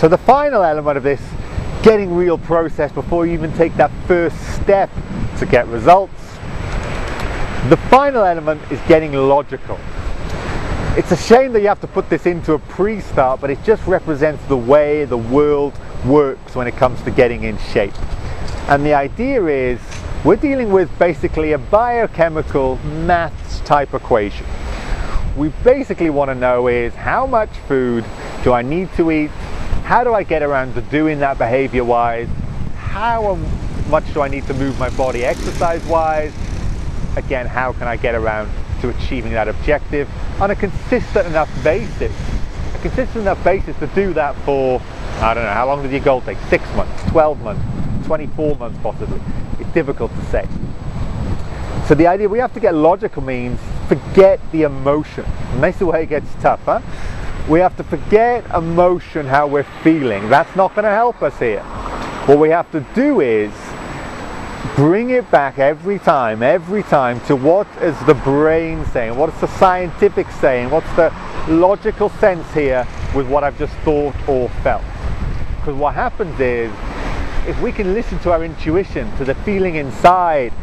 So the final element of this getting real process before you even take that first step to get results, the final element is getting logical. It's a shame that you have to put this into a pre-start, but it just represents the way the world works when it comes to getting in shape. And the idea is we're dealing with basically a biochemical maths type equation. We basically want to know is how much food do I need to eat? How do I get around to doing that behavior wise? How much do I need to move my body exercise wise? Again, how can I get around to achieving that objective on a consistent enough basis? A consistent enough basis to do that for, I don't know, how long does your goal take? 6 months, 12 months, 24 months possibly. It's difficult to say. So the idea we have to get logical means forget the emotion. And that's the way it gets tougher. We have to forget emotion, how we're feeling. That's not going to help us here. What we have to do is bring it back every time to what is the brain saying, what's the scientific saying, what's the logical sense here with what I've just thought or felt. Because what happens is, if we can listen to our intuition, to the feeling inside,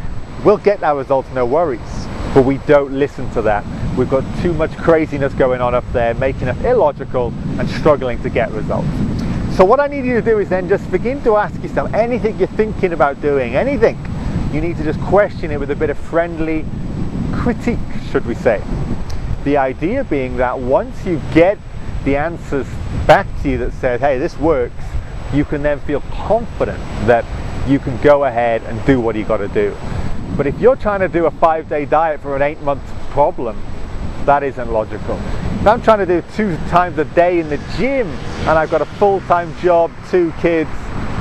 we'll get our results, no worries. But we don't listen to that. We've got too much craziness going on up there, making us illogical and struggling to get results. So what I need you to do is then just begin to ask yourself, anything you're thinking about doing, anything, you need to just question it with a bit of friendly critique, should we say. The idea being that once you get the answers back to you that says, hey, this works, you can then feel confident that you can go ahead and do what you got to do. But if you're trying to do a 5-day diet for an 8-month problem, that isn't logical. If I'm trying to do 2 times a day in the gym and I've got a full-time job, 2 kids,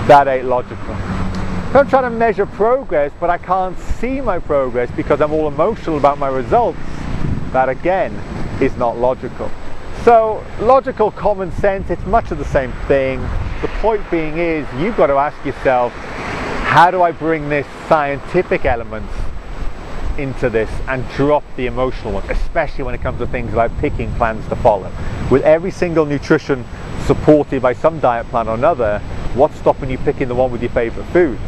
that ain't logical. If I'm trying to measure progress but I can't see my progress because I'm all emotional about my results, that again is not logical. So logical common sense, it's much of the same thing. The point being is you've got to ask yourself, how do I bring this scientific element into this and drop the emotional one, especially when it comes to things like picking plans to follow. With every single nutrition supported by some diet plan or another, what's stopping you picking the one with your favorite foods?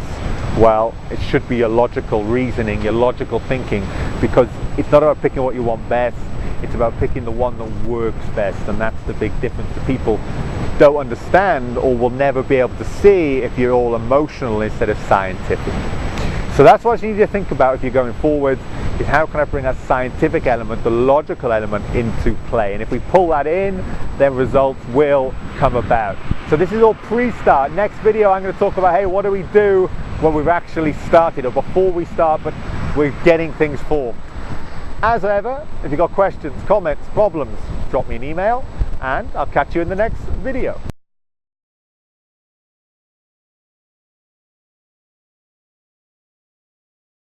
Well, it should be your logical reasoning, your logical thinking, because it's not about picking what you want best, it's about picking the one that works best. And that's the big difference that people don't understand or will never be able to see if you're all emotional instead of scientific. So that's what you need to think about if you're going forward, is how can I bring that scientific element, the logical element into play. And if we pull that in, then results will come about. So this is all pre-start. Next video I'm going to talk about, hey, what do we do when we've actually started, or before we start but we're getting things formed. As ever, if you've got questions, comments, problems, drop me an email and I'll catch you in the next video.